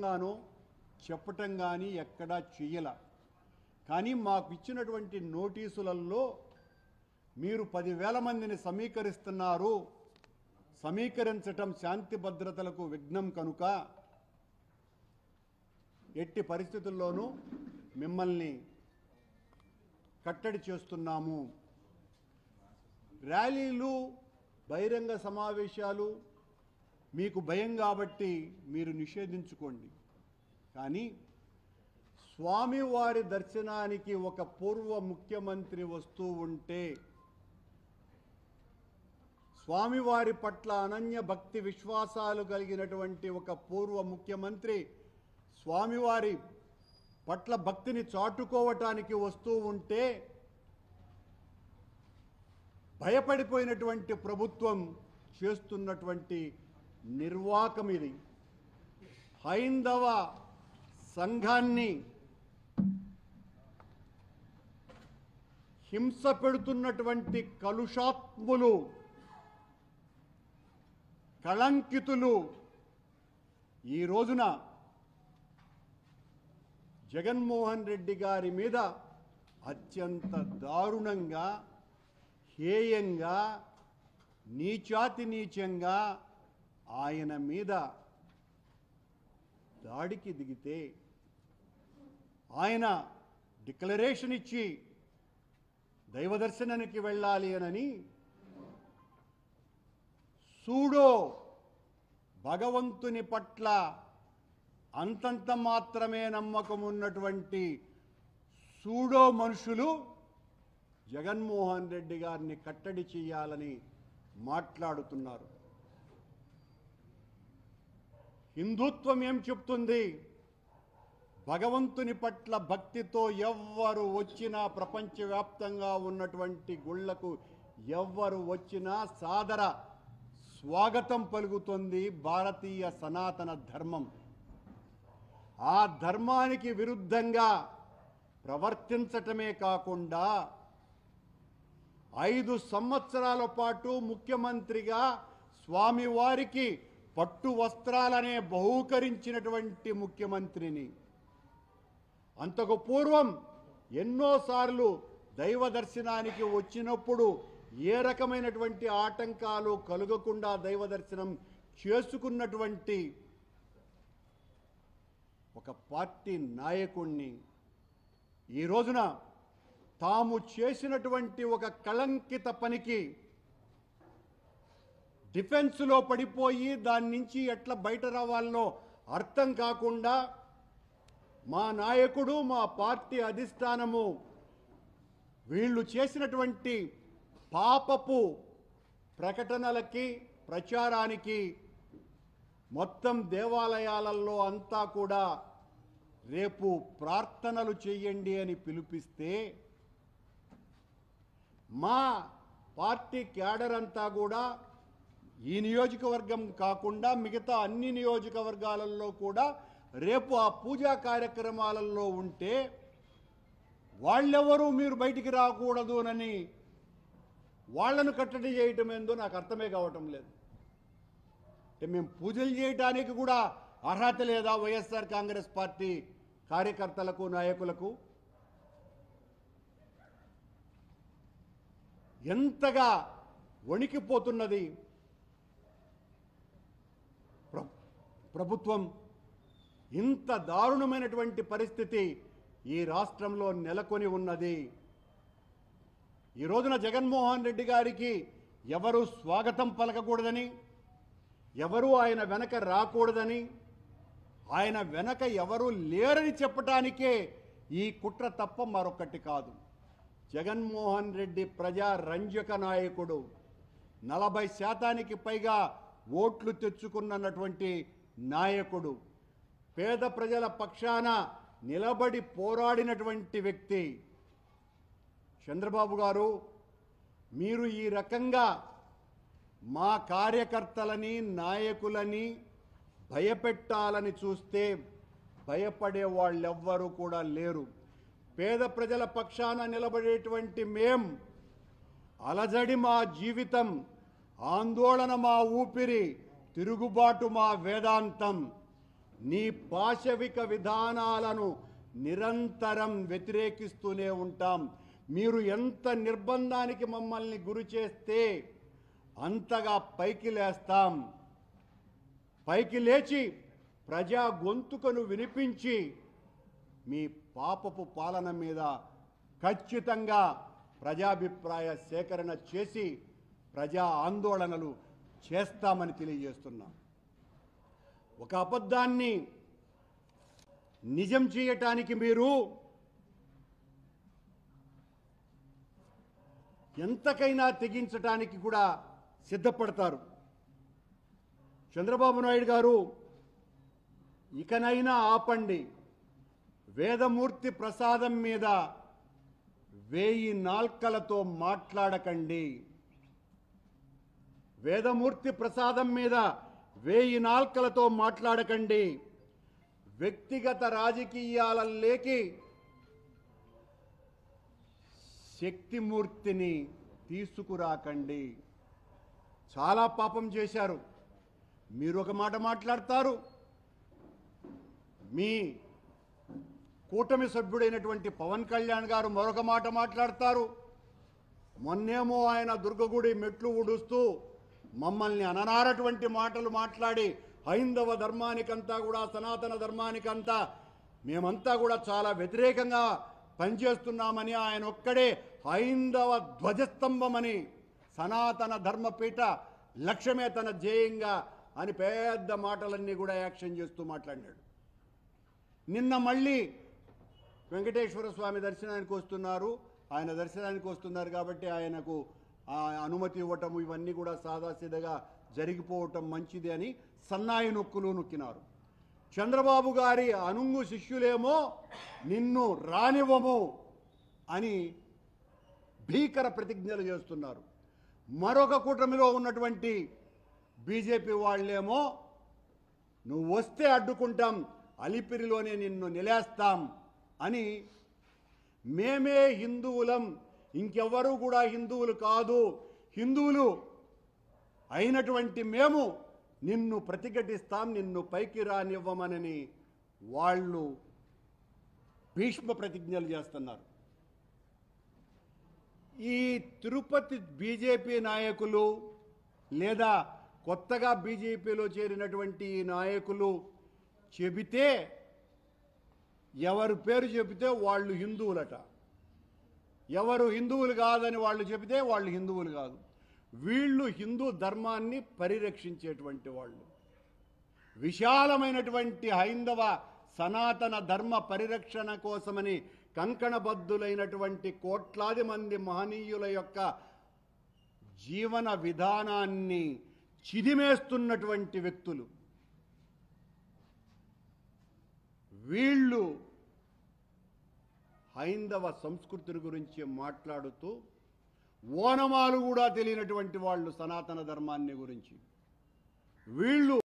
గాను చెప్పటం కానీ ఎక్కడా చెయ్యల. కానీ మాకు ఇచ్చినటువంటి నోటీసులలో మీరు 10,000 మందిని సమీకరిస్తున్నారు, సమీకరించటం శాంతి భద్రతలకు విఘ్నం కనుక ఎట్టి పరిస్థితుల్లోనూ మిమ్మల్ని కట్టడి చేస్తున్నాము. ర్యాలీలు, బహిరంగ సమావేశాలు మీకు భయం కాబట్టి మీరు నిషేధించుకోండి. కానీ స్వామివారి దర్శనానికి ఒక పూర్వ ముఖ్యమంత్రి వస్తూ ఉంటే, స్వామివారి పట్ల అనన్య భక్తి విశ్వాసాలు కలిగినటువంటి ఒక పూర్వ ముఖ్యమంత్రి స్వామివారి పట్ల భక్తిని చాటుకోవటానికి వస్తూ ఉంటే భయపడిపోయినటువంటి ప్రభుత్వం చేస్తున్నటువంటి నిర్వాకం ఇది. హైందవ సంఘాన్ని హింస పెడుతున్నటువంటి కలుషాత్ములు, కళంకితులు ఈ రోజున జగన్మోహన్ రెడ్డి గారి మీద అత్యంత దారుణంగా, హేయంగా, నీచాతి నీచంగా ఆయన మీద దాడికి దిగితే, ఆయన డిక్లరేషన్ ఇచ్చి దైవదర్శనానికి వెళ్ళాలి అని సూడో భగవంతుని పట్ల అంతంత మాత్రమే నమ్మకం ఉన్నటువంటి సూడో మనుషులు జగన్మోహన్ రెడ్డి గారిని కట్టడి చేయాలని మాట్లాడుతున్నారు. హిందుత్వం ఏం చెప్తుంది? భగవంతుని పట్ల భక్తితో ఎవ్వరు వచ్చినా, ప్రపంచవ్యాప్తంగా ఉన్నటువంటి గుళ్లకు ఎవ్వరు వచ్చినా సాదర స్వాగతం పలుకుతుంది భారతీయ సనాతన ధర్మం. ఆ ధర్మానికి విరుద్ధంగా ప్రవర్తించటమే కాకుండా 5 సంవత్సరాల పాటు ముఖ్యమంత్రిగా స్వామివారికి పట్టు వస్త్రాలనే బహూకరించినటువంటి ముఖ్యమంత్రిని, అంతకు పూర్వం ఎన్నోసార్లు దైవ దర్శనానికి వచ్చినప్పుడు ఏ రకమైనటువంటి ఆటంకాలు కలుగకుండా దైవ దర్శనం చేసుకున్నటువంటి ఒక పార్టీ నాయకుణ్ణి ఈ రోజున తాము చేసినటువంటి ఒక కళంకిత పనికి డిఫెన్స్లో పడిపోయి దాని నుంచి ఎట్లా బయట రావాలనో అర్థం కాకుండా మా నాయకుడు, మా పార్టీ అధిష్టానము వీళ్ళు చేసినటువంటి పాపపు ప్రకటనలకి, ప్రచారానికి మొత్తం దేవాలయాలలో అంతా కూడా రేపు ప్రార్థనలు చేయండి అని పిలిపిస్తే మా పార్టీ క్యాడర్ అంతా కూడా ఈ నియోజకవర్గం కాకుండా మిగతా అన్ని నియోజకవర్గాలలో కూడా రేపు ఆ పూజా కార్యక్రమాలలో ఉంటే వాళ్ళెవరూ మీరు బయటికి రాకూడదు అని వాళ్లను కట్టడి చేయటం ఏందో నాకు అర్థమే కావటం లేదు. అంటే మేము పూజలు చేయటానికి కూడా అర్హత లేదా వైఎస్ఆర్ కాంగ్రెస్ పార్టీ కార్యకర్తలకు, నాయకులకు? ఎంతగా వణికిపోతున్నది ప్రభుత్వం. ఇంత దారుణమైనటువంటి పరిస్థితి ఈ రాష్ట్రంలో నెలకొని ఉన్నది. ఈ రోజున జగన్మోహన్ రెడ్డి గారికి ఎవరు స్వాగతం పలకకూడదని, ఎవరు ఆయన వెనక రాకూడదని, ఆయన వెనక ఎవరు లేరని చెప్పటానికే ఈ కుట్ర తప్ప మరొకటి కాదు. జగన్మోహన్ రెడ్డి ప్రజా రంజక నాయకుడు, 40% పైగా ఓట్లు తెచ్చుకున్నటువంటి నాయకుడు, పేద ప్రజల పక్షాన నిలబడి పోరాడినటువంటి వ్యక్తి. చంద్రబాబు గారు, మీరు ఈ రకంగా మా కార్యకర్తలని, నాయకులని భయపెట్టాలని చూస్తే భయపడే వాళ్ళెవ్వరూ కూడా లేరు. పేద ప్రజల పక్షాన నిలబడేటువంటి మేం, అలజడి మా జీవితం, ఆందోళన మా ఊపిరి, తిరుగుబాటు మా వేదాంతం. నీ పాశవిక విధానాలను నిరంతరం వ్యతిరేకిస్తూనే ఉంటాం. మీరు ఎంత నిర్బంధానికి మమ్మల్ని గురి చేస్తే అంతగా పైకి లేస్తాం. పైకి లేచి ప్రజా గొంతుకను వినిపించి మీ పాపపు పాలన మీద ఖచ్చితంగా ప్రజాభిప్రాయ సేకరణ చేసి ప్రజా ఆందోళనలు చేస్తామని తెలియజేస్తున్నాం. ఒక అబద్ధాన్ని నిజం చేయటానికి మీరు ఎంతకైనా తెగించటానికి కూడా సిద్ధపడతారు. చంద్రబాబు నాయుడు గారు, ఇకనైనా ఆపండి. వేదమూర్తి ప్రసాదం మీద 1000 నాల్కలతో మాట్లాడకండి. వేదమూర్తి ప్రసాదం మీద 1000 నాల్కలతో మాట్లాడకండి. వ్యక్తిగత రాజకీయాలలోకి శక్తిమూర్తిని తీసుకురాకండి. చాలా పాపం చేశారు. మీరు ఒక మాట మాట్లాడతారు, మీ కూటమి సభ్యుడైనటువంటి పవన్ కళ్యాణ్ గారు మరొక మాట మాట్లాడతారు. మొన్నేమో ఆయన దుర్గగుడి మెట్లు ఊడుస్తూ మమ్మల్ని అననారటువంటి మాటలు మాట్లాడి హైందవ ధర్మానికంతా కూడా, సనాతన ధర్మానికంతా మేమంతా కూడా చాలా వ్యతిరేకంగా పనిచేస్తున్నామని, ఆయన ఒక్కడే హైందవ ధ్వజస్తంభమని, సనాతన ధర్మపీఠ లక్ష్యమే తన ధ్యేయంగా అని పెద్ద మాటలన్నీ కూడా యాక్షన్ చేస్తూ మాట్లాడినాడు. నిన్న మళ్ళీ వెంకటేశ్వర స్వామి దర్శనానికి వస్తున్నారు. ఆయన దర్శనానికి వస్తున్నారు కాబట్టి ఆయనకు అనుమతి ఇవ్వటం, ఇవన్నీ కూడా సాదాసీదగా జరిగిపోవటం మంచిది అని సన్నాయి నొక్కులు నొక్కినారు. చంద్రబాబు గారి అనుంగు శిష్యులేమో నిన్ను రానివ్వము అని భీకర ప్రతిజ్ఞలు చేస్తున్నారు. మరొక కూటమిలో ఉన్నటువంటి బీజేపీ వాళ్ళేమో నువ్వు వస్తే అడ్డుకుంటాం, అలిపిరిలోనే నిన్ను నిలేస్తాం అని, మేమే హిందువులం, ఇంకెవ్వరూ కూడా హిందువులు కాదు, హిందువులు అయినటువంటి మేము నిన్ను ప్రతిఘటిస్తాం, నిన్ను పైకి రానివ్వమనని వాళ్ళు భీష్మ ప్రతిజ్ఞలు చేస్తున్నారు. ఈ తిరుపతి బీజేపీ నాయకులు లేదా కొత్తగా బీజేపీలో చేరినటువంటి నాయకులు చెబితే, ఎవరు పేరు చెబితే వాళ్ళు హిందువులట, ఎవరు హిందువులు కాదని వాళ్ళు చెబితే వాళ్ళు హిందువులు కాదు. వీళ్ళు హిందూ ధర్మాన్ని పరిరక్షించేటువంటి వాళ్ళు. విశాలమైనటువంటి హైందవ సనాతన ధర్మ పరిరక్షణ కోసమని కంకణబద్ధులైనటువంటి కోట్లాది మంది మహనీయుల యొక్క జీవన విధానాన్ని చిదిమేస్తున్నటువంటి వ్యక్తులు వీళ్ళు. హైందవ సంస్కృతిని గురించి మాట్లాడుతూ ఓనమాలు కూడా తెలియనటువంటి వాళ్ళు సనాతన ధర్మాన్ని గురించి వీళ్ళు